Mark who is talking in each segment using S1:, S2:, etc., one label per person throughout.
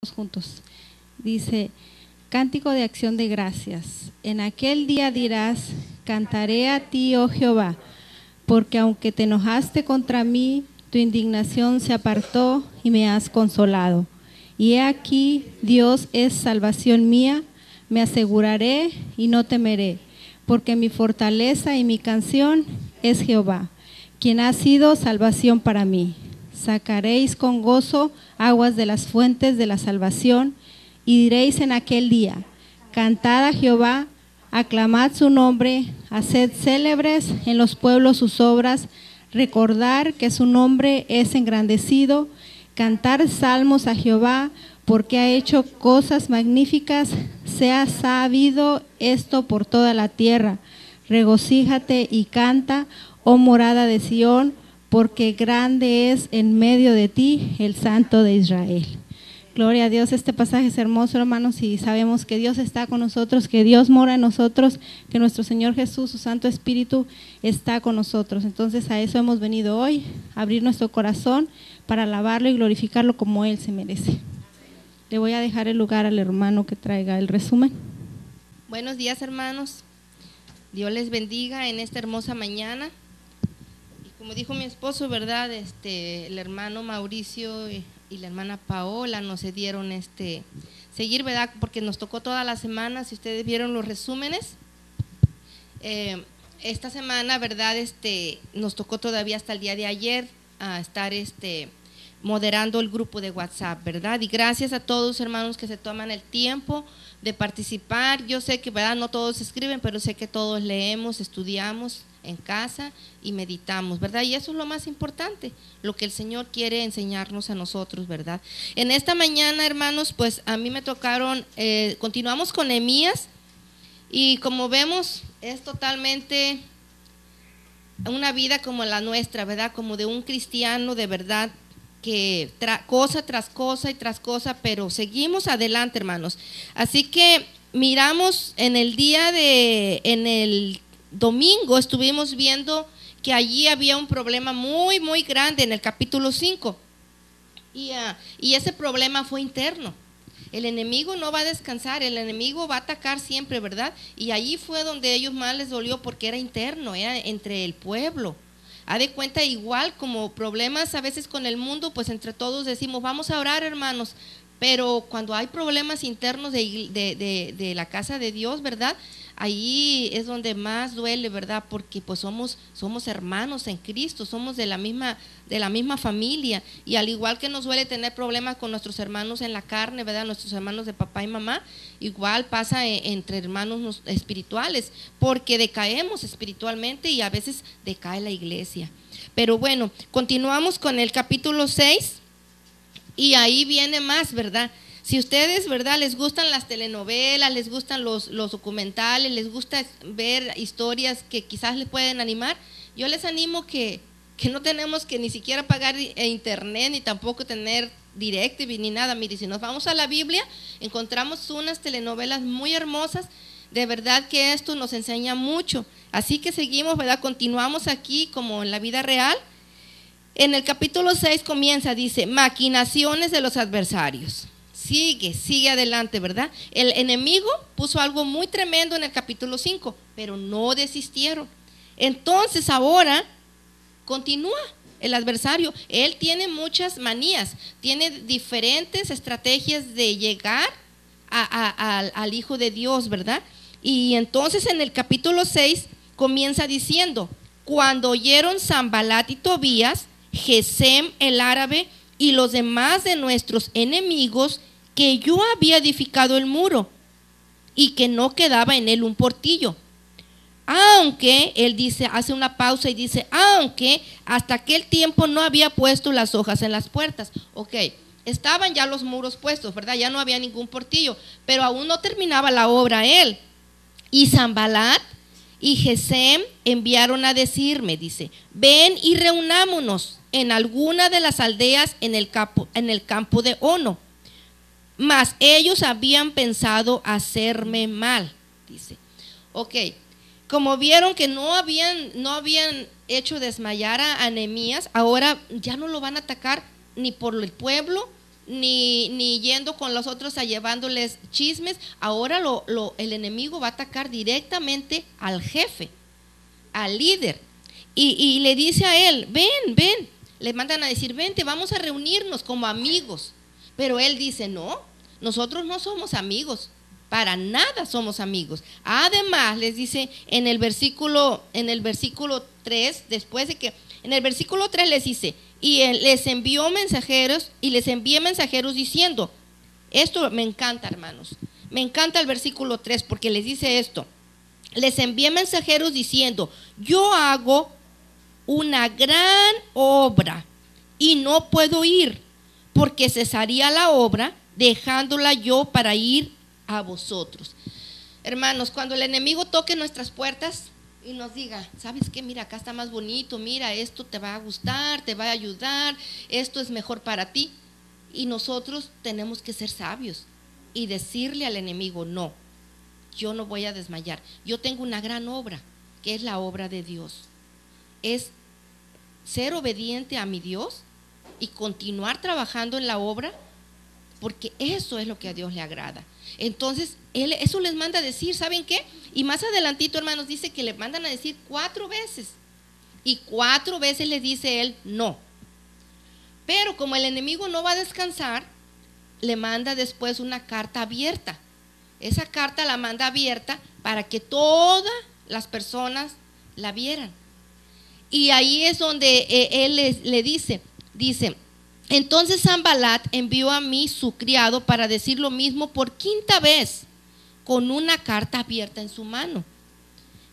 S1: juntos. Dice, cántico de acción de gracias. En aquel día dirás, cantaré a ti, oh Jehová, porque aunque te enojaste contra mí, tu indignación se apartó y me has consolado. Y he aquí, Dios es salvación mía, me aseguraré y no temeré, porque mi fortaleza y mi canción es Jehová, quien ha sido salvación para mí. Sacaréis con gozo aguas de las fuentes de la salvación, y diréis en aquel día, cantad a Jehová, aclamad su nombre, haced célebres en los pueblos sus obras, recordar que su nombre es engrandecido, cantar salmos a Jehová, porque ha hecho cosas magníficas, sea sabido esto por toda la tierra. Regocíjate y canta, oh morada de Sión, porque grande es en medio de ti el Santo de Israel. Gloria a Dios, este pasaje es hermoso, hermanos, y sabemos que Dios está con nosotros, que Dios mora en nosotros, que nuestro Señor Jesús, su Santo Espíritu, está con nosotros. Entonces a eso hemos venido hoy, a abrir nuestro corazón para alabarlo y glorificarlo como Él se merece. Le voy a dejar el lugar al hermano que traiga el resumen.
S2: Buenos días, hermanos. Dios les bendiga en esta hermosa mañana. Como dijo mi esposo, ¿verdad? El hermano Mauricio y la hermana Paola nos cedieron seguir, ¿verdad? Porque nos tocó toda la semana. Si ustedes vieron los resúmenes, esta semana, ¿verdad? Nos tocó todavía hasta el día de ayer a estar moderando el grupo de WhatsApp, ¿verdad? Y gracias a todos, hermanos, que se toman el tiempo de participar. Yo sé que, ¿verdad?, no todos escriben, pero sé que todos leemos, estudiamos en casa y meditamos, ¿verdad? Y eso es lo más importante, lo que el Señor quiere enseñarnos a nosotros, ¿verdad? En esta mañana, hermanos, pues a mí me tocaron, continuamos con Nehemías, y como vemos, es totalmente una vida como la nuestra, ¿verdad? Como de un cristiano de verdad, que cosa tras cosa y tras cosa, pero seguimos adelante, hermanos. Así que miramos en el domingo estuvimos viendo que allí había un problema muy, muy grande en el capítulo 5, y ese problema fue interno. El enemigo no va a descansar, el enemigo va a atacar siempre, ¿verdad? Y allí fue donde a ellos más les dolió, porque era interno, era entre el pueblo. Haz de cuenta, igual como problemas a veces con el mundo, pues entre todos decimos, vamos a orar, hermanos, pero cuando hay problemas internos de la casa de Dios, ¿verdad?, ahí es donde más duele, ¿verdad?, porque pues somos hermanos en Cristo, somos de la misma familia, y al igual que nos duele tener problemas con nuestros hermanos en la carne, ¿verdad?, nuestros hermanos de papá y mamá, igual pasa entre hermanos espirituales, porque decaemos espiritualmente y a veces decae la iglesia. Pero bueno, continuamos con el capítulo 6 y ahí viene más, ¿verdad? Si ustedes, ¿verdad?, les gustan las telenovelas, les gustan los documentales, les gusta ver historias que quizás les pueden animar, yo les animo que no tenemos que ni siquiera pagar internet, ni tampoco tener DirecTV ni nada. Mire, si nos vamos a la Biblia, encontramos unas telenovelas muy hermosas. De verdad que esto nos enseña mucho. Así que seguimos, ¿verdad? Continuamos aquí como en la vida real. En el capítulo 6 comienza, dice, maquinaciones de los adversarios. Sigue adelante, ¿verdad? El enemigo puso algo muy tremendo en el capítulo 5, pero no desistieron. Entonces ahora continúa el adversario. Él tiene muchas manías, tiene diferentes estrategias de llegar al Hijo de Dios, ¿verdad? Y entonces en el capítulo 6 comienza diciendo, cuando oyeron Sanbalat y Tobías, Gesem el árabe y los demás de nuestros enemigos, que yo había edificado el muro y que no quedaba en él un portillo. Aunque, él dice, hace una pausa y dice, aunque hasta aquel tiempo no había puesto las hojas en las puertas. Ok, estaban ya los muros puestos, ¿verdad? Ya no había ningún portillo, pero aún no terminaba la obra él. Y Sanbalat y Gesem enviaron a decirme, dice, ven y reunámonos en alguna de las aldeas en el campo de Ono. Mas ellos habían pensado hacerme mal, dice. Ok, como vieron que no habían hecho desmayar a Nehemías, ahora ya no lo van a atacar ni por el pueblo, ni yendo con los otros a llevándoles chismes. Ahora el enemigo va a atacar directamente al jefe, al líder, y le dice a él, ven, le mandan a decir, vente, vamos a reunirnos como amigos. Pero él dice, no, nosotros no somos amigos, para nada somos amigos. Además, les dice en el versículo 3, después de que, en el versículo 3 les dice, y él les envió mensajeros, y les envié mensajeros diciendo, esto me encanta, hermanos, me encanta el versículo 3, porque les dice esto, les envié mensajeros diciendo, yo hago una gran obra y no puedo ir, porque cesaría la obra, dejándola yo para ir a vosotros. Hermanos, cuando el enemigo toque nuestras puertas y nos diga, ¿sabes qué? Mira, acá está más bonito, mira, esto te va a gustar, te va a ayudar, esto es mejor para ti. Y nosotros tenemos que ser sabios y decirle al enemigo, no, yo no voy a desmayar. Yo tengo una gran obra, que es la obra de Dios. Es ser obediente a mi Dios y continuar trabajando en la obra, porque eso es lo que a Dios le agrada. Entonces, él eso les manda a decir, ¿saben qué? Y más adelantito, hermanos, dice que le mandan a decir 4 veces. Y 4 veces les dice él, no. Pero como el enemigo no va a descansar, le manda después una carta abierta. Esa carta la manda abierta para que todas las personas la vieran. Y ahí es donde él le dice, entonces Sanbalat envió a mí su criado para decir lo mismo por 5ª vez, con una carta abierta en su mano,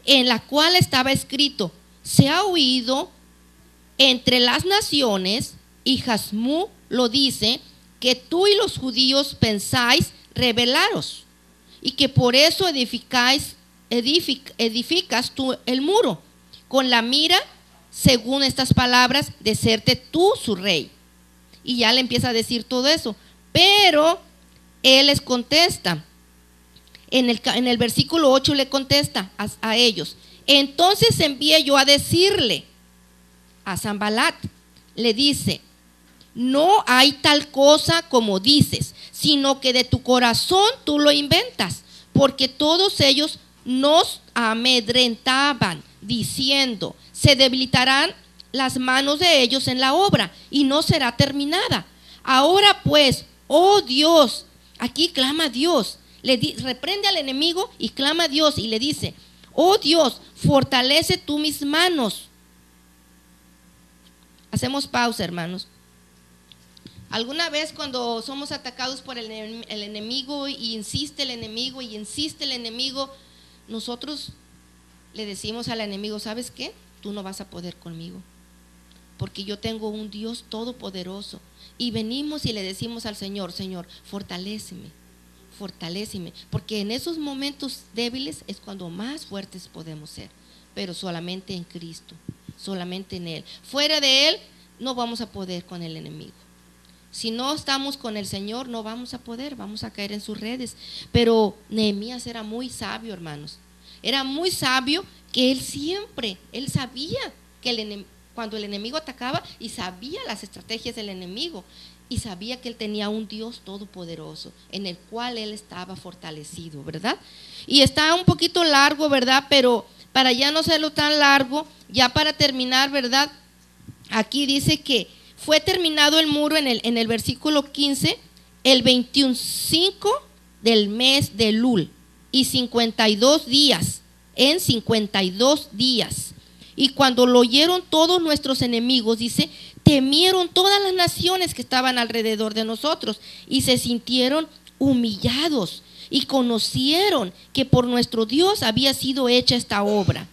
S2: en la cual estaba escrito, se ha oído entre las naciones, y Jasmú lo dice, que tú y los judíos pensáis rebelaros, y que por eso edificas tú el muro, con la mira, según estas palabras, de serte tú su rey. Y ya le empieza a decir todo eso, pero él les contesta, en el versículo 8 le contesta a ellos, entonces envié yo a decirle a Sanbalat, le dice, no hay tal cosa como dices, sino que de tu corazón tú lo inventas, porque todos ellos nos amedrentaban, diciendo, se debilitarán las manos de ellos en la obra y no será terminada. Ahora pues, oh Dios, aquí clama a Dios, reprende al enemigo y clama a Dios y le dice, oh Dios, fortalece tú mis manos. Hacemos pausa, hermanos. ¿Alguna vez cuando somos atacados por el enemigo y insiste el enemigo y insiste el enemigo, nosotros le decimos al enemigo, ¿sabes qué? Tú no vas a poder conmigo, porque yo tengo un Dios todopoderoso? Y venimos y le decimos al Señor, Señor, fortaléceme, porque en esos momentos débiles es cuando más fuertes podemos ser, pero solamente en Cristo, solamente en Él. Fuera de Él no vamos a poder con el enemigo. Si no estamos con el Señor no vamos a poder, vamos a caer en sus redes. Pero Nehemías era muy sabio, hermanos. Era muy sabio que él sabía que cuando el enemigo atacaba, y sabía las estrategias del enemigo, y sabía que él tenía un Dios todopoderoso en el cual él estaba fortalecido, ¿verdad? Y está un poquito largo, ¿verdad? Pero para ya no hacerlo tan largo, ya para terminar, ¿verdad? Aquí dice que fue terminado el muro en el versículo 15, el 21 del mes de Elul, y 52 días, en 52 días. Y cuando lo oyeron todos nuestros enemigos, dice, temieron todas las naciones que estaban alrededor de nosotros y se sintieron humillados y conocieron que por nuestro Dios había sido hecha esta obra.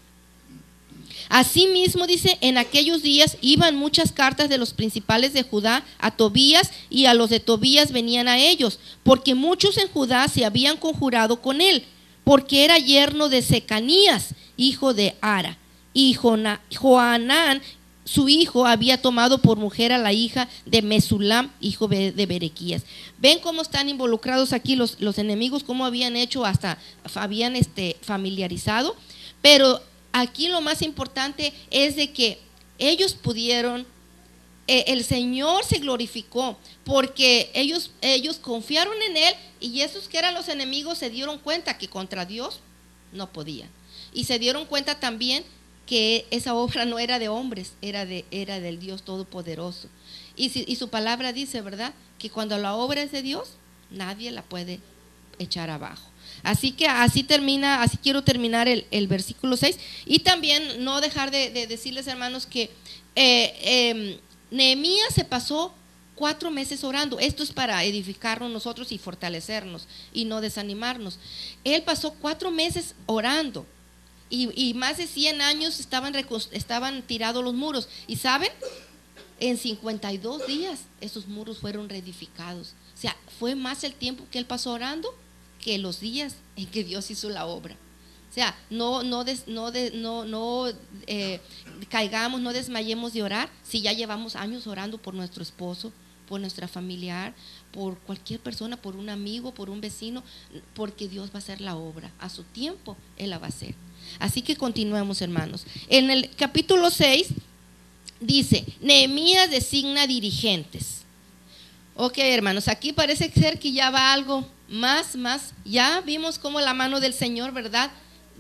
S2: Asimismo, dice, en aquellos días iban muchas cartas de los principales de Judá a Tobías, y a los de Tobías venían a ellos, porque muchos en Judá se habían conjurado con él, porque era yerno de Secanías, hijo de Ara, y Joanán, su hijo, había tomado por mujer a la hija de Mesulam, hijo de Berequías. ¿Ven cómo están involucrados aquí los enemigos? Cómo habían hecho, hasta habían familiarizado. Pero aquí lo más importante es de que ellos pudieron el Señor se glorificó porque ellos confiaron en Él, y esos que eran los enemigos se dieron cuenta que contra Dios no podían. Y se dieron cuenta también que esa obra no era de hombres, era del Dios Todopoderoso. Y su palabra dice, ¿verdad?, que cuando la obra es de Dios, nadie la puede echar abajo. Así que así quiero terminar el versículo 6. Y también no dejar de decirles, hermanos, que Nehemías se pasó 4 meses orando. Esto es para edificarnos nosotros y fortalecernos y no desanimarnos. Él pasó 4 meses orando, y más de 100 años estaban tirados los muros. ¿Y saben? En 52 días esos muros fueron reedificados. O sea, fue más el tiempo que él pasó orando que los días en que Dios hizo la obra. O sea, no caigamos, no desmayemos de orar si ya llevamos años orando por nuestro esposo, por nuestra familiar, por cualquier persona, por un amigo, por un vecino, porque Dios va a hacer la obra. A su tiempo Él la va a hacer. Así que continuemos, hermanos. En el capítulo 6 dice, Nehemías designa dirigentes. Ok, hermanos, aquí parece ser que ya va algo más. Ya vimos cómo la mano del Señor, ¿verdad?,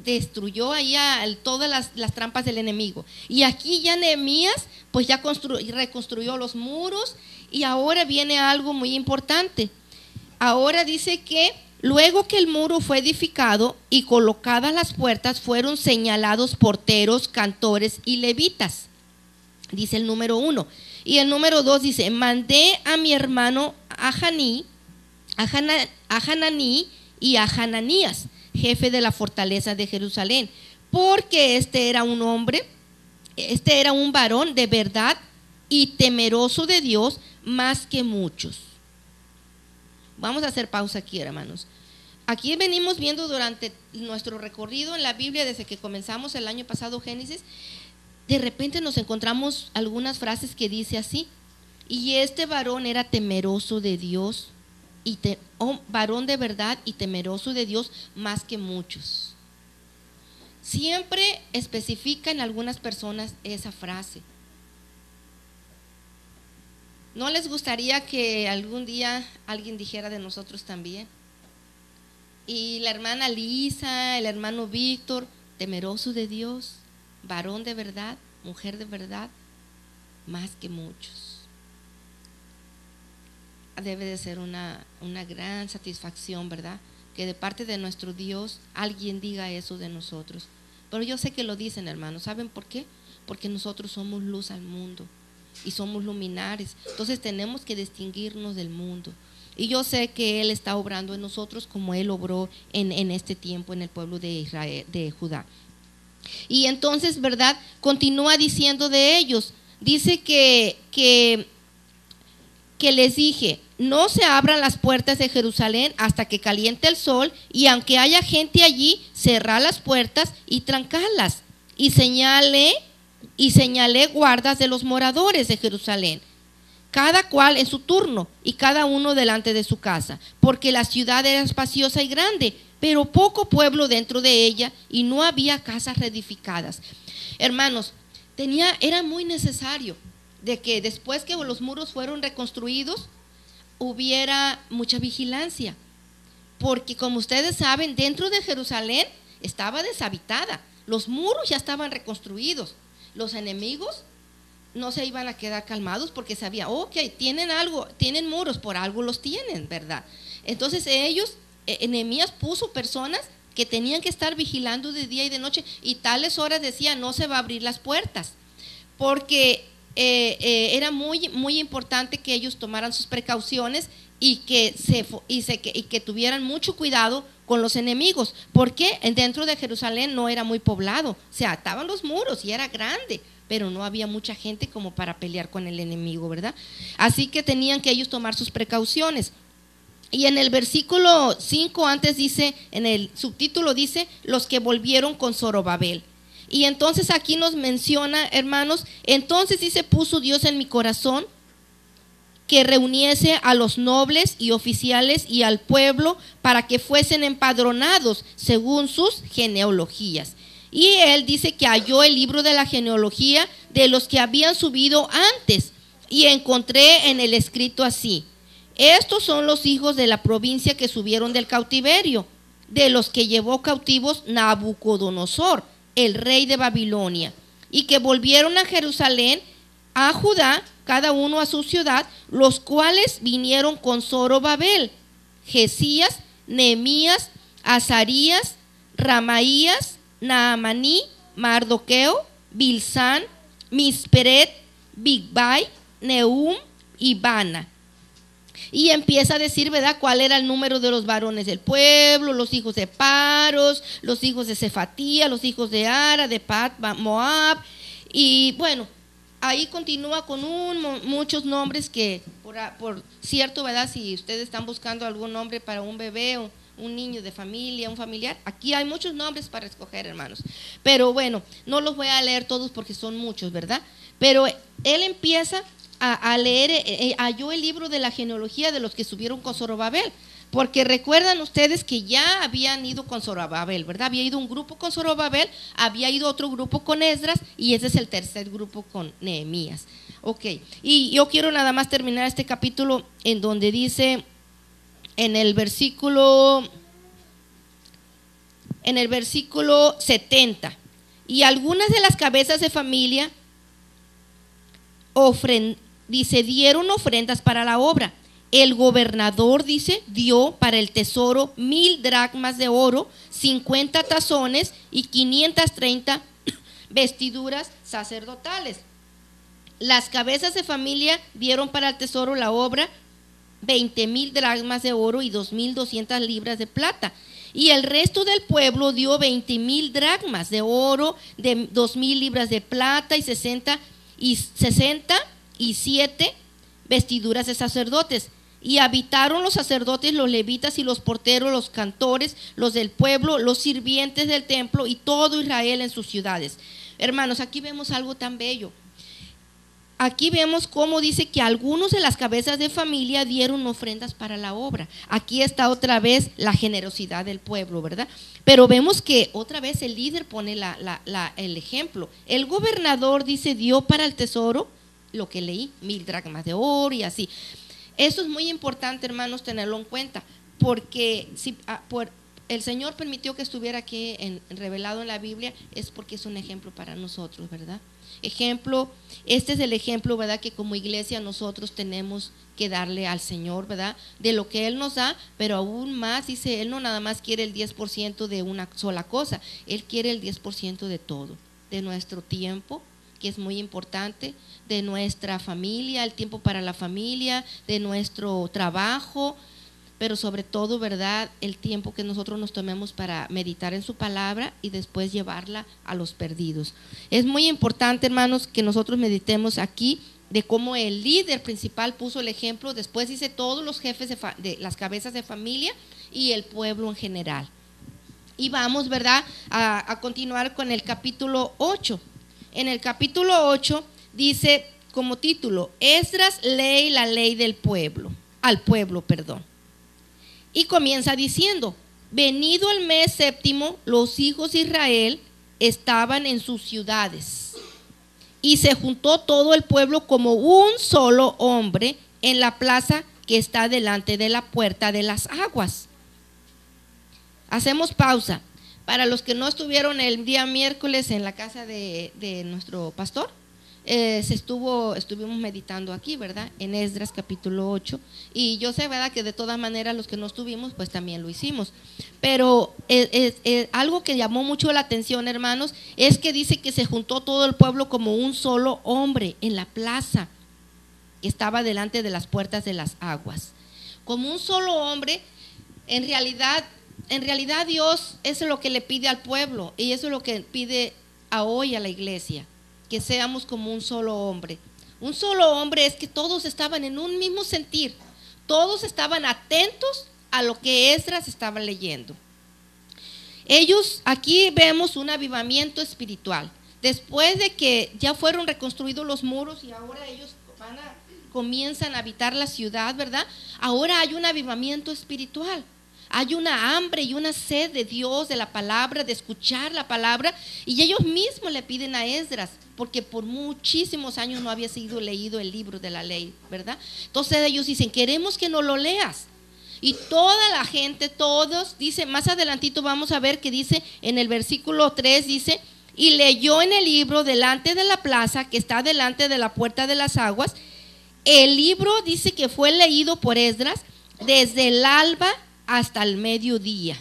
S2: destruyó ahí todas las trampas del enemigo. Y aquí ya Nehemías pues ya reconstruyó los muros, y ahora viene algo muy importante. Ahora dice que luego que el muro fue edificado y colocadas las puertas, fueron señalados porteros, cantores y levitas. Dice el número 1. Y el número 2 dice, mandé a mi hermano a Hananí y a Hananías, jefe de la fortaleza de Jerusalén, porque este era un varón de verdad y temeroso de Dios más que muchos. Vamos a hacer pausa aquí, hermanos. Aquí venimos viendo durante nuestro recorrido en la Biblia, desde que comenzamos el año pasado Génesis, de repente nos encontramos algunas frases que dice así: y este varón era temeroso de Dios, varón de verdad y temeroso de Dios más que muchos. Siempre especifica en algunas personas esa frase. ¿No les gustaría que algún día alguien dijera de nosotros también? Y la hermana Lisa, el hermano Víctor, temeroso de Dios, varón de verdad, mujer de verdad, más que muchos. Debe de ser una gran satisfacción, ¿verdad?, que de parte de nuestro Dios alguien diga eso de nosotros. Pero yo sé que lo dicen, hermanos. ¿Saben por qué? Porque nosotros somos luz al mundo y somos luminares. Entonces tenemos que distinguirnos del mundo. Y yo sé que Él está obrando en nosotros como Él obró en este tiempo en el pueblo de Israel, de Judá. Y entonces, ¿verdad?, continúa diciendo de ellos. Dice que les dije, no se abran las puertas de Jerusalén hasta que caliente el sol, y aunque haya gente allí, cerrad las puertas y trancadlas. Y señalé guardas de los moradores de Jerusalén, cada cual en su turno y cada uno delante de su casa, porque la ciudad era espaciosa y grande, pero poco pueblo dentro de ella, y no había casas reedificadas. Hermanos, era muy necesario de que después que los muros fueron reconstruidos, hubiera mucha vigilancia, porque como ustedes saben, dentro de Jerusalén estaba deshabitada, los muros ya estaban reconstruidos, los enemigos no se iban a quedar calmados porque sabían, ok, tienen muros, por algo los tienen, ¿verdad? Entonces Nehemías puso personas que tenían que estar vigilando de día y de noche, y tales horas decía, no se va a abrir las puertas, porque era muy importante que ellos tomaran sus precauciones y que tuvieran mucho cuidado con los enemigos, porque dentro de Jerusalén no era muy poblado. O sea, estaban los muros y era grande, pero no había mucha gente como para pelear con el enemigo, ¿verdad? Así que tenían que ellos tomar sus precauciones. Y en el versículo 5 antes dice, en el subtítulo dice, los que volvieron con Zorobabel. Y entonces aquí nos menciona, hermanos, entonces dice, puso Dios en mi corazón que reuniese a los nobles y oficiales y al pueblo para que fuesen empadronados según sus genealogías. Y él dice que halló el libro de la genealogía de los que habían subido antes, y encontré en el escrito así: estos son los hijos de la provincia que subieron del cautiverio, de los que llevó cautivos Nabucodonosor, el rey de Babilonia, y que volvieron a Jerusalén, a Judá, cada uno a su ciudad, los cuales vinieron con Zorobabel, Jesías, Nehemías, Azarías, Ramaías, Naamaní, Mardoqueo, Bilsán, Misperet, Bigbai, Nehum y Bana. Y empieza a decir, ¿verdad?, cuál era el número de los varones del pueblo: los hijos de Paros, los hijos de Cefatía, los hijos de Ara, de Pat, Moab. Y bueno, ahí continúa con muchos nombres que, por cierto, ¿verdad?, si ustedes están buscando algún nombre para un bebé o un niño de familia, un familiar, aquí hay muchos nombres para escoger, hermanos. Pero bueno, no los voy a leer todos porque son muchos, ¿verdad? Pero él empieza a leer, halló el libro de la genealogía de los que subieron con Zorobabel, porque recuerdan ustedes que ya habían ido con Zorobabel, ¿verdad? Había ido un grupo con Zorobabel, había ido otro grupo con Esdras, y ese es el tercer grupo con Nehemías. Ok, y yo quiero nada más terminar este capítulo en donde dice, en el versículo 70, y algunas de las cabezas de familia dieron ofrendas para la obra. El gobernador, dice, dio para el tesoro 1000 dracmas de oro, 50 tazones y 530 vestiduras sacerdotales. Las cabezas de familia dieron para el tesoro la obra 20,000 dracmas de oro y 2,200 libras de plata. Y el resto del pueblo dio 20,000 dracmas de oro, de 2,000 libras de plata y 67 vestiduras de sacerdotes. Y habitaron los sacerdotes, los levitas y los porteros, los cantores, los del pueblo, los sirvientes del templo y todo Israel en sus ciudades. Hermanos, aquí vemos algo tan bello. Aquí vemos cómo dice que algunos de las cabezas de familia dieron ofrendas para la obra. Aquí está otra vez la generosidad del pueblo, ¿verdad? Pero vemos que otra vez el líder pone el ejemplo. El gobernador, dice, dio para el tesoro, lo que leí, 1000 dracmas de oro y así. Eso es muy importante, hermanos, tenerlo en cuenta, porque si el Señor permitió que estuviera aquí revelado en la Biblia, es porque es un ejemplo para nosotros, ¿verdad? Ejemplo, este es el ejemplo, ¿verdad?, que como iglesia nosotros tenemos que darle al Señor, ¿verdad?, de lo que Él nos da, pero aún más, dice, Él no nada más quiere el 10% de una sola cosa, Él quiere el 10% de todo, de nuestro tiempo, que es muy importante, de nuestra familia, el tiempo para la familia, de nuestro trabajo, pero sobre todo, ¿verdad?, el tiempo que nosotros nos tomemos para meditar en su palabra y después llevarla a los perdidos. Es muy importante, hermanos, que nosotros meditemos aquí de cómo el líder principal puso el ejemplo, después dice todos los jefes de las cabezas de familia y el pueblo en general. Y vamos, ¿verdad?, a continuar con el capítulo 8. En el capítulo 8 dice como título: Esdras lee la ley del pueblo, al pueblo, perdón. Y comienza diciendo: venido el mes séptimo, los hijos de Israel estaban en sus ciudades, y se juntó todo el pueblo como un solo hombre en la plaza que está delante de la puerta de las aguas. Hacemos pausa. Para los que no estuvieron el día miércoles en la casa de nuestro pastor, estuvimos meditando aquí, ¿verdad?, en Esdras capítulo 8, y yo sé, ¿verdad?, que de todas maneras los que no estuvimos pues también lo hicimos, pero algo que llamó mucho la atención, hermanos, es que dice que se juntó todo el pueblo como un solo hombre en la plaza que estaba delante de las puertas de las aguas. Como un solo hombre. En realidad Dios, eso es lo que le pide al pueblo, y eso es lo que pide hoy a la iglesia, que seamos como un solo hombre. Un solo hombre es que todos estaban en un mismo sentir, todos estaban atentos a lo que Esdras estaba leyendo. Aquí vemos un avivamiento espiritual. Después de que ya fueron reconstruidos los muros y ahora ellos comienzan a habitar la ciudad, ¿verdad? Ahora hay un avivamiento espiritual. Hay una hambre y una sed de Dios, de la palabra, de escuchar la palabra, y ellos mismos le piden a Esdras, porque por muchísimos años no había sido leído el libro de la ley, ¿verdad? Entonces ellos dicen, queremos que nos lo leas. Y toda la gente, todos, dice, más adelantito vamos a ver que dice en el versículo 3, dice, y leyó en el libro delante de la plaza que está delante de la puerta de las aguas. El libro dice que fue leído por Esdras desde el alba hasta el mediodía,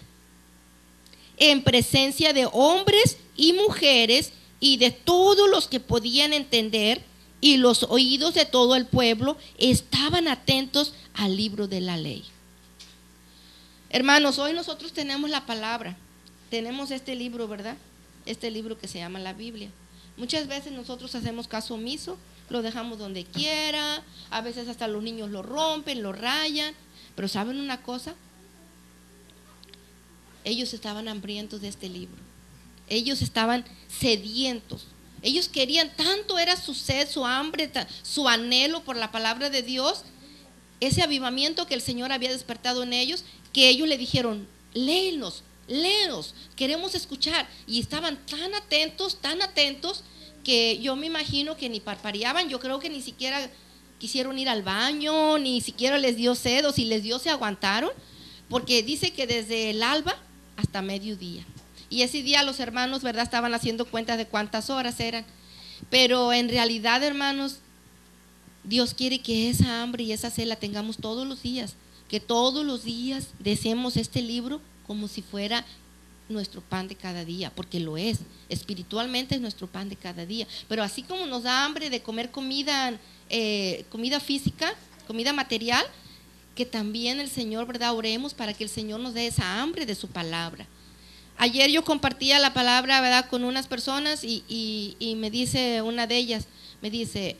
S2: en presencia de hombres y mujeres y de todos los que podían entender, y los oídos de todo el pueblo estaban atentos al libro de la ley. Hermanos, hoy nosotros tenemos la palabra, tenemos este libro, ¿verdad? Este libro que se llama la Biblia. Muchas veces nosotros hacemos caso omiso, lo dejamos donde quiera, a veces hasta los niños lo rompen, lo rayan, pero ¿saben una cosa? Ellos estaban hambrientos de este libro, ellos estaban sedientos, ellos querían, tanto era su sed, su hambre, su anhelo por la palabra de Dios, ese avivamiento que el Señor había despertado en ellos, que ellos le dijeron, léenos, queremos escuchar. Y estaban tan atentos, que yo me imagino que ni parpadeaban. Yo creo que ni siquiera quisieron ir al baño, ni siquiera les dio sed, o si les dio se aguantaron, porque dice que desde el alba hasta mediodía. Y ese día los hermanos, ¿verdad?, estaban haciendo cuentas de cuántas horas eran. Pero en realidad, hermanos, Dios quiere que esa hambre y esa sed la tengamos todos los días, que todos los días deseemos este libro como si fuera nuestro pan de cada día, porque lo es, espiritualmente es nuestro pan de cada día. Pero así como nos da hambre de comer comida física, comida material, que también el Señor, ¿verdad?, oremos para que el Señor nos dé esa hambre de su palabra. Ayer yo compartía la palabra, ¿verdad?, con unas personas y me dice una de ellas, me dice,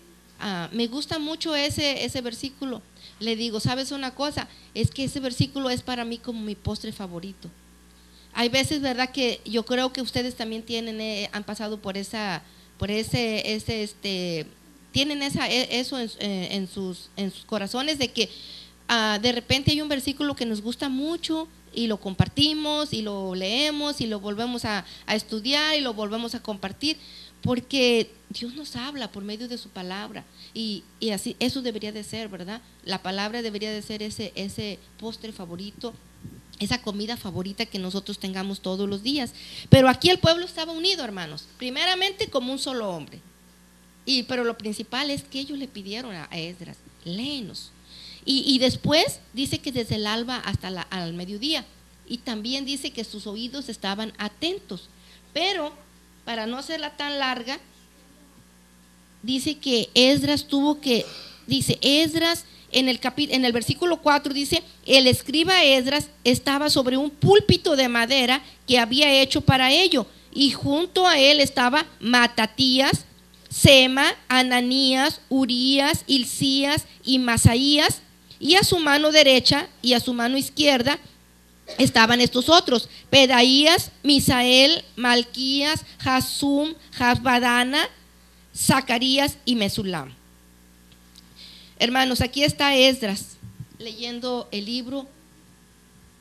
S2: me gusta mucho ese versículo. Le digo, ¿sabes una cosa? Es que ese versículo es para mí como mi postre favorito. Hay veces, ¿verdad?, que yo creo que ustedes también han pasado por tienen eso en sus corazones, de que de repente hay un versículo que nos gusta mucho y lo compartimos y lo leemos y lo volvemos a estudiar y lo volvemos a compartir, porque Dios nos habla por medio de su palabra, y así eso debería de ser, ¿verdad? La palabra debería de ser ese postre favorito, esa comida favorita que nosotros tengamos todos los días. Pero aquí el pueblo estaba unido, hermanos, primeramente como un solo hombre, pero lo principal es que ellos le pidieron a Esdras, léenos. Y después dice que desde el alba hasta al mediodía, y también dice que sus oídos estaban atentos. Pero para no hacerla tan larga, dice que Esdras en el versículo 4 dice, el escriba Esdras estaba sobre un púlpito de madera que había hecho para ello, y junto a él estaba Matatías, Sema, Ananías, Urías, Hilcías y Masaías, y a su mano derecha y a su mano izquierda estaban estos otros, Pedaías, Misael, Malquías, Jasum, Jabadana, Zacarías y Mesulam. Hermanos, aquí está Esdras leyendo el libro.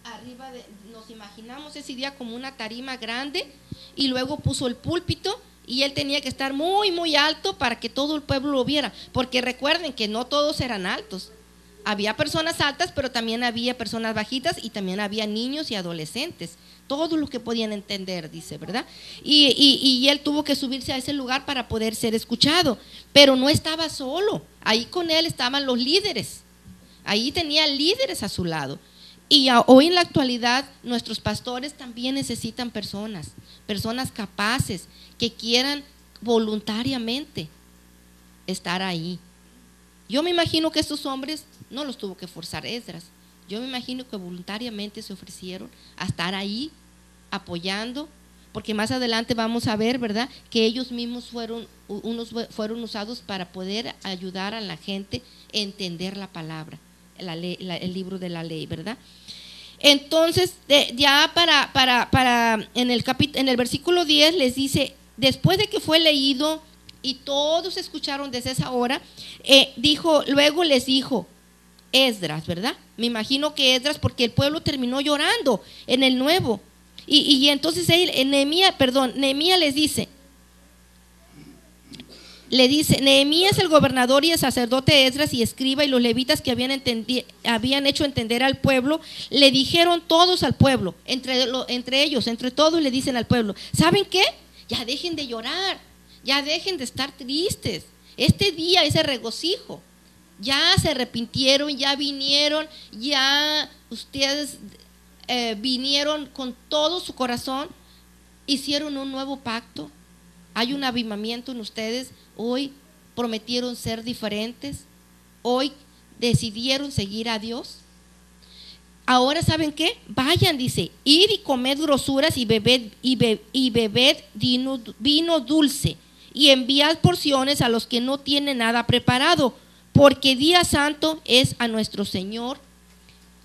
S2: Arriba nos imaginamos ese día como una tarima grande, y luego puso el púlpito, y él tenía que estar muy, muy alto para que todo el pueblo lo viera, porque recuerden que no todos eran altos. Había personas altas, pero también había personas bajitas, y también había niños y adolescentes, todos los que podían entender, dice, ¿verdad? Y él tuvo que subirse a ese lugar para poder ser escuchado, pero no estaba solo, ahí con él estaban los líderes, ahí tenía líderes a su lado. Y hoy en la actualidad nuestros pastores también necesitan personas capaces, que quieran voluntariamente estar ahí. Yo me imagino que estos hombres no los tuvo que forzar Esdras. Yo me imagino que voluntariamente se ofrecieron a estar ahí apoyando, porque más adelante vamos a ver, ¿verdad?, que ellos mismos fueron usados para poder ayudar a la gente a entender la palabra, el libro de la ley, ¿verdad? Entonces, ya en el versículo 10 les dice, después de que fue leído y todos escucharon desde esa hora, luego les dijo, Esdras, ¿verdad? Me imagino que Esdras, porque el pueblo terminó llorando en el nuevo. Y entonces Nehemías le dice, Nehemías el gobernador y el sacerdote Esdras y escriba y los levitas que habían hecho entender al pueblo, le dijeron todos al pueblo, entre ellos, entre todos le dicen al pueblo, ¿saben qué? Ya dejen de llorar, ya dejen de estar tristes, este día es el regocijo, ya se arrepintieron, ya vinieron, ya ustedes vinieron con todo su corazón, hicieron un nuevo pacto, hay un avivamiento en ustedes, hoy prometieron ser diferentes, hoy decidieron seguir a Dios. Ahora, ¿saben qué? Vayan, dice, id y comed grosuras y bebed vino dulce y enviad porciones a los que no tienen nada preparado, porque día santo es a nuestro Señor.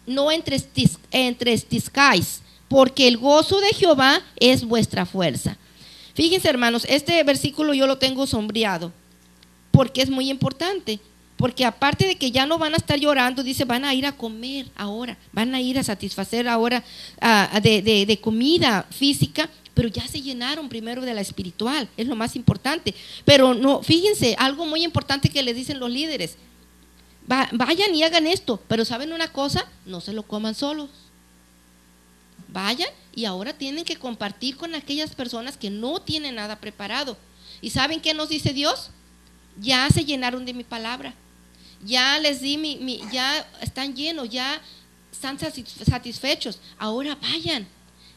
S2: No entristezcáis, porque el gozo de Jehová es vuestra fuerza. Fíjense, hermanos, este versículo yo lo tengo sombreado, porque es muy importante, porque aparte de que ya no van a estar llorando, dice, van a ir a comer ahora, van a ir a satisfacer ahora de comida física, pero ya se llenaron primero de la espiritual, es lo más importante. Pero no, fíjense, algo muy importante que les dicen los líderes, vayan y hagan esto, pero ¿saben una cosa? No se lo coman solos. Vayan y ahora tienen que compartir con aquellas personas que no tienen nada preparado. ¿Y saben qué nos dice Dios? Ya se llenaron de mi palabra, ya les di ya están llenos, ya están satisfechos. Ahora vayan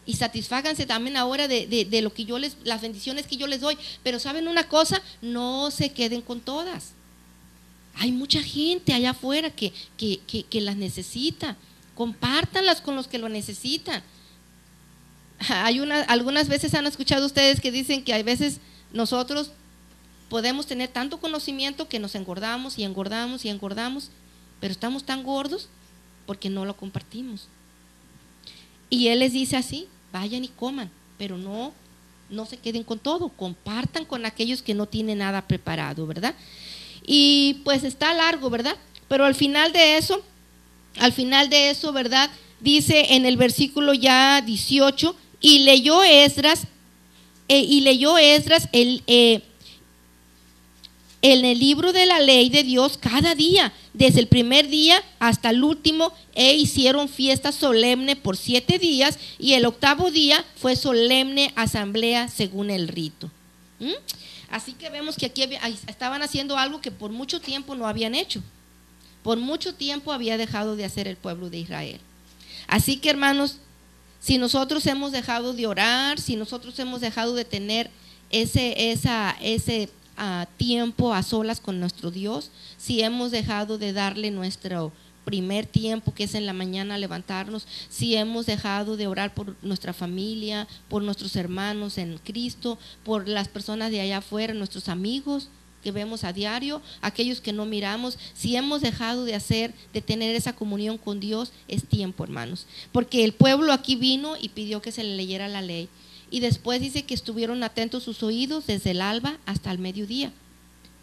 S2: y satisfáganse también ahora de lo que las bendiciones que yo les doy. Pero ¿saben una cosa? No se queden con todas. Hay mucha gente allá afuera que las necesita. Compártanlas con los que lo necesitan. Algunas veces han escuchado ustedes que dicen que a veces nosotros podemos tener tanto conocimiento que nos engordamos y engordamos y engordamos, pero estamos tan gordos porque no lo compartimos. Y Él les dice así, vayan y coman, pero no se queden con todo, compartan con aquellos que no tienen nada preparado, ¿verdad? Y pues está largo, ¿verdad? Pero al final de eso, ¿verdad? Dice en el versículo ya 18, y leyó Esdras en el libro de la ley de Dios cada día, desde el primer día hasta el último, e hicieron fiesta solemne por 7 días, y el 8º día fue solemne asamblea según el rito. Así que vemos que aquí estaban haciendo algo que por mucho tiempo no habían hecho. Por mucho tiempo había dejado de hacer el pueblo de Israel. Así que, hermanos, si nosotros hemos dejado de orar, si nosotros hemos dejado de tener ese tiempo a solas con nuestro Dios, si hemos dejado de darle nuestro primer tiempo, que es en la mañana levantarnos, si hemos dejado de orar por nuestra familia, por nuestros hermanos en Cristo, por las personas de allá afuera, nuestros amigos que vemos a diario, aquellos que no miramos, si hemos dejado de tener esa comunión con Dios, es tiempo, hermanos, porque el pueblo aquí vino y pidió que se le leyera la ley, y después dice que estuvieron atentos sus oídos desde el alba hasta el mediodía,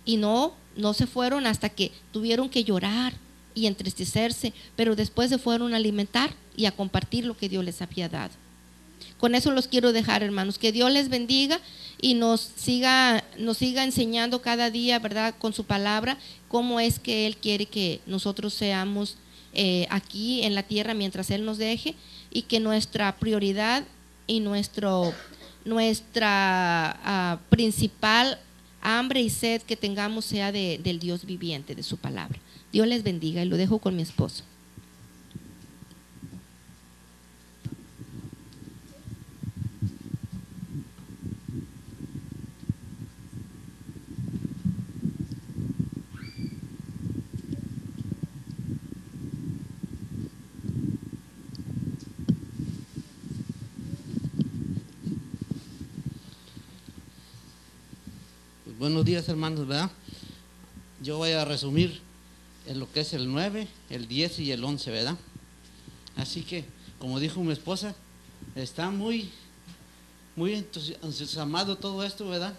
S2: y no se fueron hasta que tuvieron que llorar y entristecerse, pero después se fueron a alimentar y a compartir lo que Dios les había dado. Con eso los quiero dejar, hermanos, que Dios les bendiga y nos siga enseñando cada día, ¿verdad?, con su palabra, cómo es que Él quiere que nosotros seamos aquí en la tierra mientras Él nos deje, y que nuestra prioridad y nuestra principal hambre y sed que tengamos sea del Dios viviente, de su palabra. Dios les bendiga, y lo dejo con mi esposo.
S3: Buenos días, hermanos, ¿verdad? Yo voy a resumir en lo que es el 9, el 10 y el 11, ¿verdad? Así que, como dijo mi esposa, está muy entusiasmado todo esto, ¿verdad?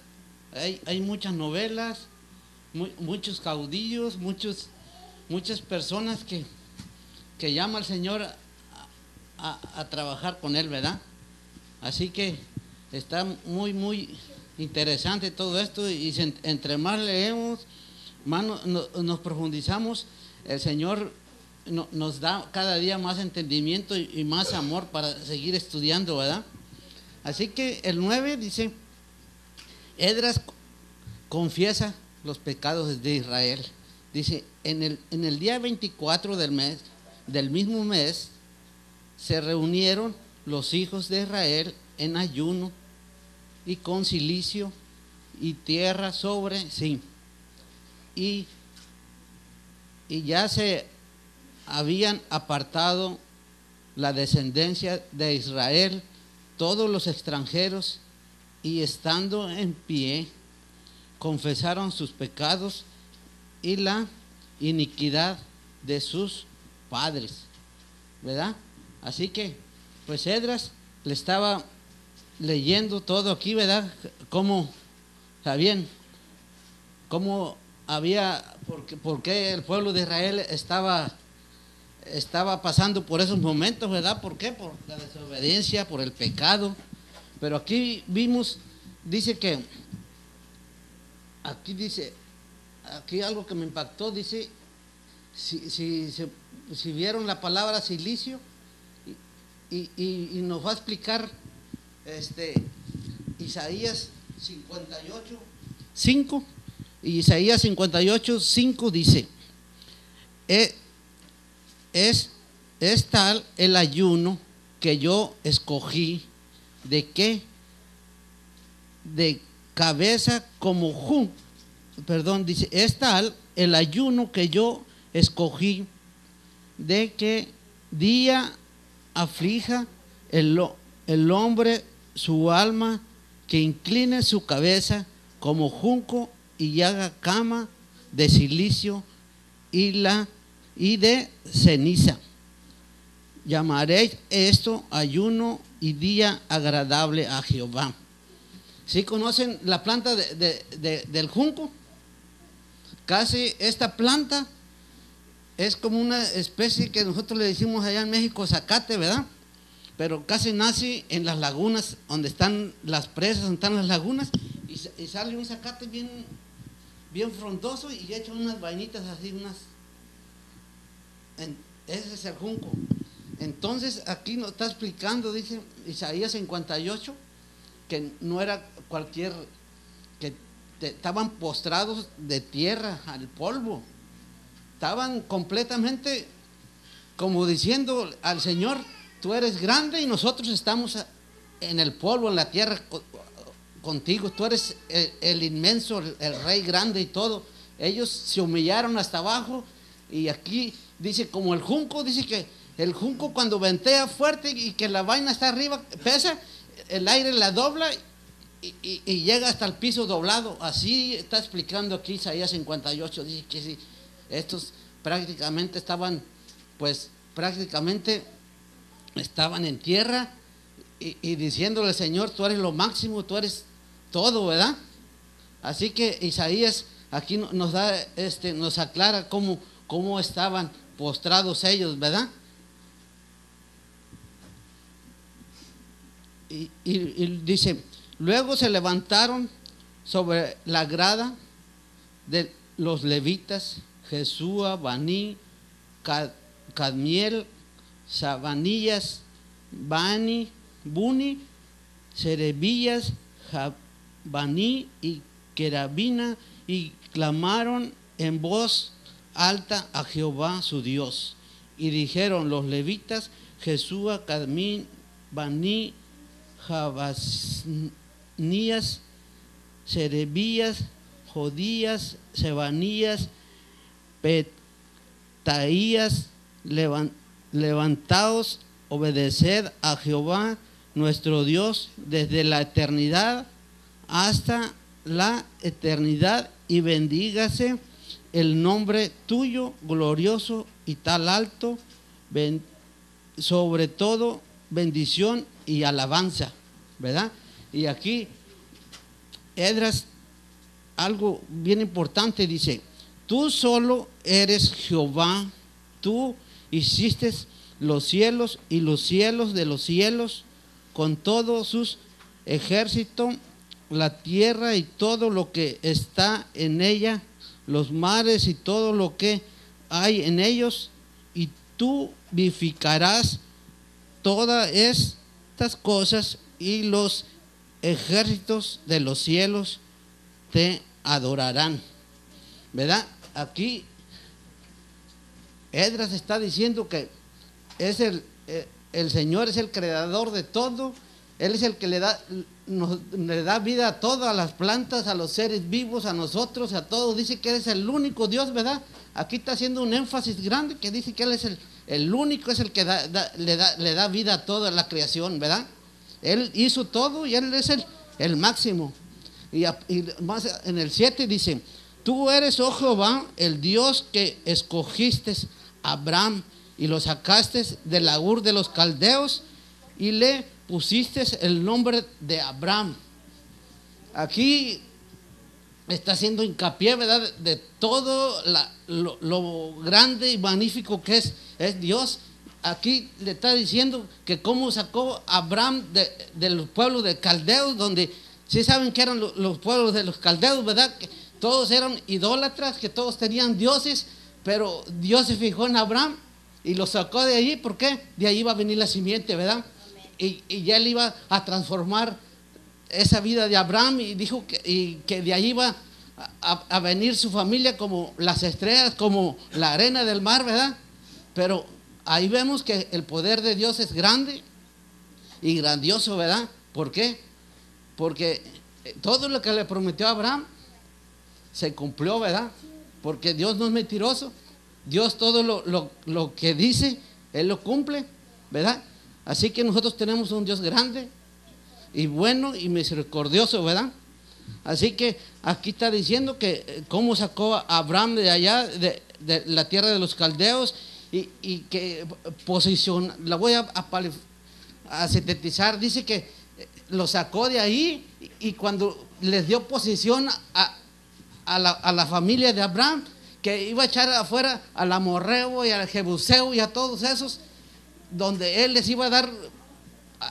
S3: Hay muchas novelas, muchos caudillos, muchas personas que que llama al Señor a trabajar con él, ¿verdad? Así que está muy interesante todo esto, y entre más leemos, más nos profundizamos, el Señor nos da cada día más entendimiento y más amor para seguir estudiando, ¿verdad? Así que el 9 dice, Esdras confiesa los pecados de Israel. Dice, en el día 24 del mismo mes, se reunieron los hijos de Israel en ayuno y con cilicio y tierra sobre sí. Y ya se habían apartado la descendencia de Israel, todos los extranjeros, y estando en pie, confesaron sus pecados y la iniquidad de sus padres, ¿verdad? Así que, pues Esdras le estaba leyendo todo aquí, ¿verdad? Cómo sabían, cómo había, por qué el pueblo de Israel estaba pasando por esos momentos, ¿verdad? ¿Por qué? Por la desobediencia, por el pecado. Pero aquí vimos, dice que, aquí algo que me impactó, dice, si vieron la palabra silicio, y nos va a explicar Isaías 58:5, y Isaías 58:5 dice, es tal el ayuno que yo escogí, ¿de qué? De cabeza como dice, es tal el ayuno que yo escogí, de que día aflija el hombre su alma, que incline su cabeza como junco y haga cama de silicio y de ceniza. Llamaréis esto ayuno y día agradable a Jehová. ¿Sí conocen la planta del junco? Casi esta planta es como una especie que nosotros le decimos allá en México zacate, ¿verdad? Pero casi nace en las lagunas, donde están las presas, donde están las lagunas, y sale un zacate bien frondoso y echa unas vainitas así, ese es el junco. Entonces aquí nos está explicando, dice Isaías 58, que no era cualquier, que estaban postrados de tierra al polvo, estaban completamente como diciendo al Señor, tú eres grande y nosotros estamos en el polvo, en la tierra contigo, tú eres el inmenso, el rey grande y todo. Ellos se humillaron hasta abajo, y aquí dice como el junco, dice que el junco cuando ventea fuerte y que la vaina está arriba, pesa, el aire la dobla y llega hasta el piso doblado. Así está explicando aquí Isaías 58, dice que sí, estos prácticamente estaban en tierra y diciéndole al Señor, tú eres lo máximo, tú eres todo, ¿verdad? Así que Isaías aquí nos da, nos aclara cómo estaban postrados ellos, ¿verdad? Y dice, luego se levantaron sobre la grada de los levitas, Jesúa, Baní, Cadmiel, Sabanías, Buni, Serebillas, Baní y Querabina, y clamaron en voz alta a Jehová su Dios. Y dijeron los levitas, Jesúa, Cadmín, Baní, Jabanías, Serebillas, Jodías, Sebanías, Petaías, levantaos, obedeced a Jehová nuestro Dios desde la eternidad hasta la eternidad, y bendígase el nombre tuyo glorioso y tal alto, sobre todo bendición y alabanza, ¿verdad? Y aquí Esdras, algo bien importante, dice, tú solo eres Jehová, tú hiciste los cielos y los cielos de los cielos con todos sus ejércitos, la tierra y todo lo que está en ella, los mares y todo lo que hay en ellos, y tú vivificarás todas estas cosas, y los ejércitos de los cielos te adorarán. ¿Verdad? Aquí Esdras está diciendo que es el Señor es el creador de todo. Él es el que le da vida a todas las plantas, a los seres vivos, a nosotros, a todos. Dice que Él es el único Dios, ¿verdad? Aquí está haciendo un énfasis grande que dice que Él es el único, es el que le da vida a toda la creación, ¿verdad? Él hizo todo y Él es el máximo. Y más en el 7 dice: tú eres, oh Jehová, el Dios que escogiste a Abraham y lo sacaste de la Ur de los Caldeos y le pusiste el nombre de Abraham. Aquí está haciendo hincapié, ¿verdad?, de todo lo grande y magnífico que es Dios. Aquí le está diciendo que cómo sacó a Abraham del pueblo de Caldeos, donde sí saben que eran los pueblos de los Caldeos, ¿verdad? Que todos eran idólatras, que todos tenían dioses, pero Dios se fijó en Abraham y lo sacó de allí. ¿Por qué? De ahí iba a venir la simiente, ¿verdad? Y ya él iba a transformar esa vida de Abraham, y dijo que de ahí iba a venir su familia como las estrellas, como la arena del mar, ¿verdad? Pero ahí vemos que el poder de Dios es grande y grandioso, ¿verdad? ¿Por qué? Porque todo lo que le prometió a Abraham se cumplió, ¿verdad? Porque Dios no es mentiroso. Dios todo lo que dice, Él lo cumple, ¿verdad? Así que nosotros tenemos un Dios grande y bueno y misericordioso, ¿verdad? Así que aquí está diciendo que cómo sacó a Abraham de allá, de la tierra de los caldeos, y que posiciona, la voy a sintetizar, dice que lo sacó de ahí, y cuando les dio posición a la familia de Abraham, que iba a echar afuera al amorreo y al jebuseo y a todos esos, donde él les iba a dar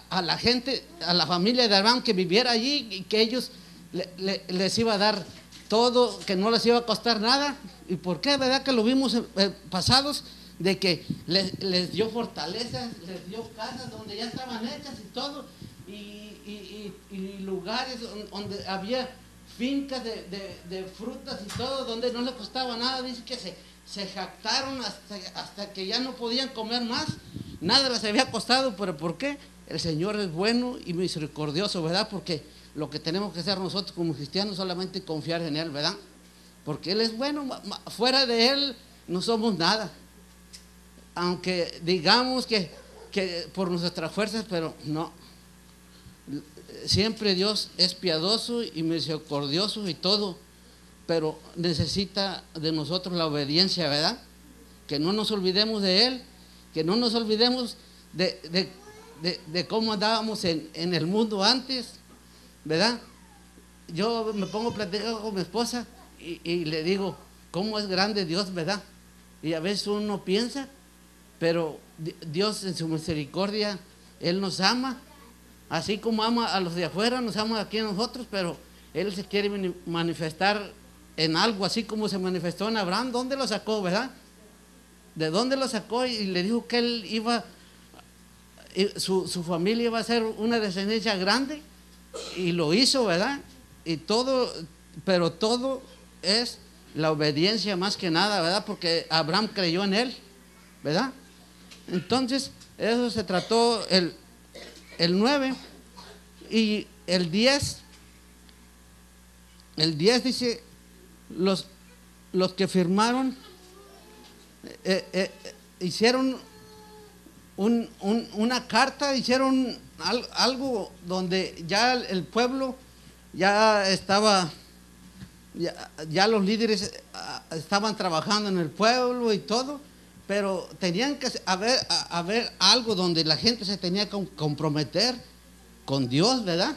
S3: a la gente, a la familia de Abraham, que viviera allí, y que ellos les iba a dar todo, que no les iba a costar nada. ¿Y por qué? ¿Verdad? Que lo vimos pasados, de que les dio fortalezas, les dio casas donde ya estaban hechas y todo, y lugares donde había fincas de frutas y todo, donde no les costaba nada. Dice que se jactaron hasta que ya no podían comer más, nada les había costado. ¿Pero por qué? El Señor es bueno y misericordioso, ¿verdad? Porque lo que tenemos que hacer nosotros como cristianos solamente confiar en Él, ¿verdad? Porque Él es bueno, fuera de Él no somos nada. Aunque digamos que por nuestras fuerzas, pero no. Siempre Dios es piadoso y misericordioso y todo, pero necesita de nosotros la obediencia, ¿verdad? Que no nos olvidemos de Él, que no nos olvidemos de cómo andábamos en el mundo antes, ¿verdad? Yo me pongo a platicar con mi esposa y le digo, ¿cómo es grande Dios, verdad? Y a veces uno piensa, pero Dios en su misericordia, Él nos ama, así como ama a los de afuera, nos ama aquí a nosotros, pero Él se quiere manifestar en algo, así como se manifestó en Abraham. ¿Dónde lo sacó, verdad? ¿De dónde lo sacó? Y le dijo que él iba, su familia iba a ser una descendencia grande, y lo hizo, ¿verdad? Y todo, pero todo es la obediencia más que nada, ¿verdad? Porque Abraham creyó en Él, ¿verdad? Entonces, eso se trató el 9. Y el 10 dice, los que firmaron hicieron una carta, hicieron algo donde ya el pueblo ya estaba, ya los líderes estaban trabajando en el pueblo y todo, pero tenían que haber algo donde la gente se tenía que comprometer con Dios, ¿verdad?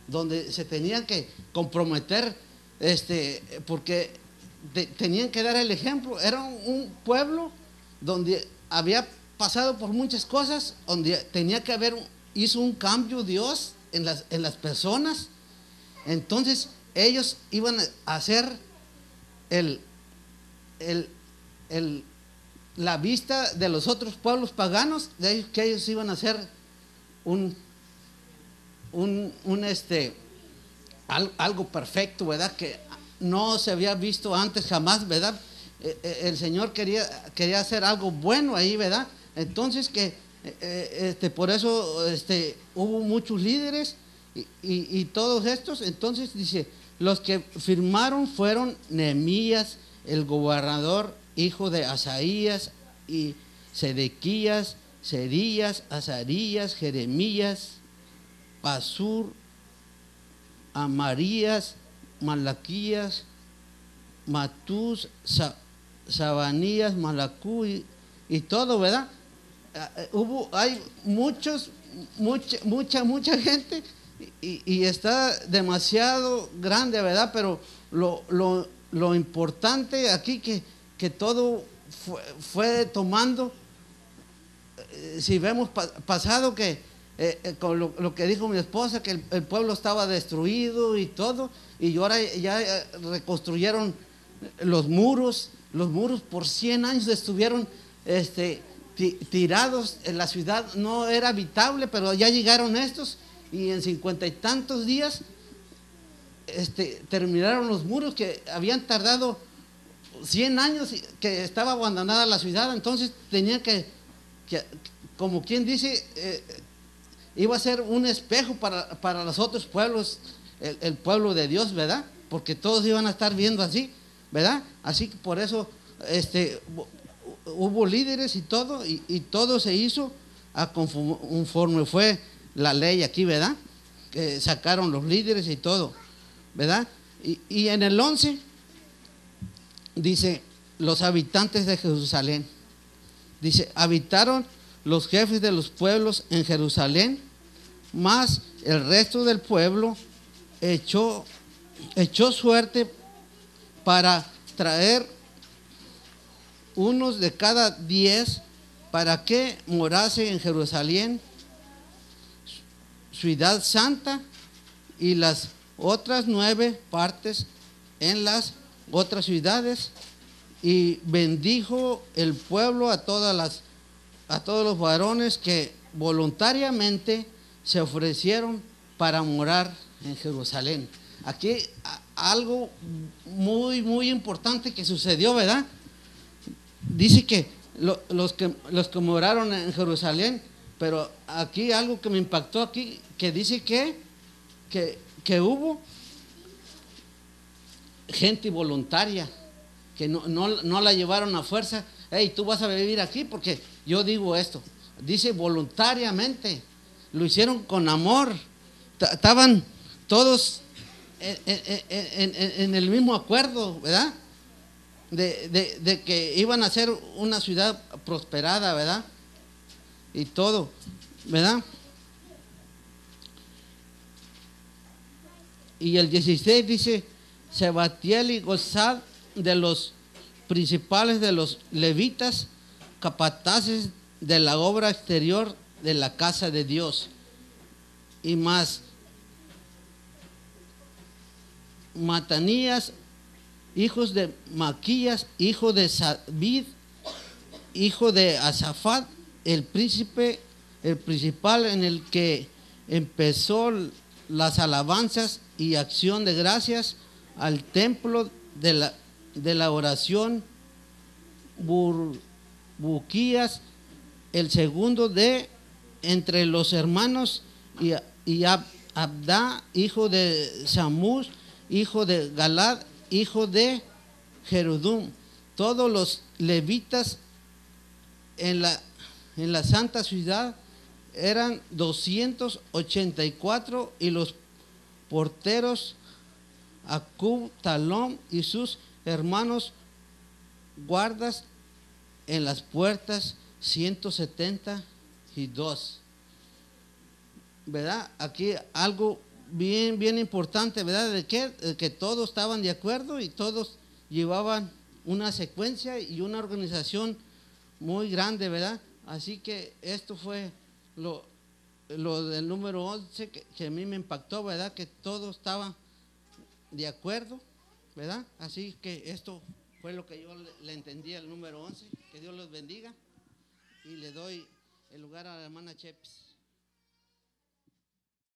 S3: Donde se tenían que comprometer, porque tenían que dar el ejemplo. Era un pueblo donde había pasado por muchas cosas, donde tenía que haber, hizo un cambio Dios en las personas. Entonces ellos iban a hacer la vista de los otros pueblos paganos, que ellos iban a hacer algo perfecto, ¿verdad? Que no se había visto antes jamás, ¿verdad? El Señor quería hacer algo bueno ahí, ¿verdad? Entonces por eso hubo muchos líderes y todos estos. Entonces dice, los que firmaron fueron Nehemías, el gobernador, hijo de Asaías, y Sedequías, Serías, Azarías, Jeremías, Pasur, Amarías, Malaquías, Matús, Sabanías, Malacú y todo, ¿verdad? Hay mucha gente y está demasiado grande, ¿verdad? Pero lo importante aquí que todo fue tomando, si vemos pasado que con lo que dijo mi esposa, que el pueblo estaba destruido y todo, y ahora ya reconstruyeron los muros por 100 años estuvieron tirados, en la ciudad no era habitable, pero ya llegaron estos y en 50 y tantos días terminaron los muros que habían tardado 100 años, que estaba abandonada la ciudad. Entonces tenía que como quien dice, iba a ser un espejo para los otros pueblos, el pueblo de Dios, ¿verdad? Porque todos iban a estar viendo así, ¿verdad? Así que por eso hubo líderes y todo se hizo conforme fue la ley aquí, ¿verdad? Que sacaron los líderes y todo, ¿verdad? Y en el 11 dice, los habitantes de Jerusalén, dice, habitaron los jefes de los pueblos en Jerusalén, mas el resto del pueblo echó suerte para traer unos de cada 10 para que morase en Jerusalén, ciudad santa, y las otras 9 partes en las otras ciudades. Y bendijo el pueblo a todos los varones que voluntariamente se ofrecieron para morar en Jerusalén. Aquí algo muy importante que sucedió, ¿verdad? Dice que los que moraron en Jerusalén, pero aquí algo que me impactó aquí, que dice que hubo gente voluntaria, que no la llevaron a fuerza. Hey, tú vas a vivir aquí porque yo digo esto. Dice voluntariamente, lo hicieron con amor, estaban todos en el mismo acuerdo, ¿verdad? De que iban a ser una ciudad prosperada, ¿verdad? Y todo, ¿verdad? Y el 16 dice, Sebatiel y Gozad, de los principales de los levitas, capataces de la obra exterior de la casa de Dios, y más Matanías, hijos de Maquías, hijo de Sabid, hijo de Asafat, el principal, en el que empezó las alabanzas y acción de gracias al templo de la oración, Buquías, el segundo de entre los hermanos, y Abdá, hijo de Samús, hijo de Galad, hijo de Jerudum. Todos los levitas en la santa ciudad eran 284, y los porteros Acub, Talón y sus hermanos guardas en las puertas 172. ¿Verdad? Aquí algo bien importante, ¿verdad? De que todos estaban de acuerdo y todos llevaban una secuencia y una organización muy grande, ¿verdad? Así que esto fue lo del número 11 que a mí me impactó, ¿verdad? Que todo estaba de acuerdo, ¿verdad? Así que esto fue lo que yo le entendí al número 11. Que Dios los bendiga y le doy el lugar a la hermana Chepis.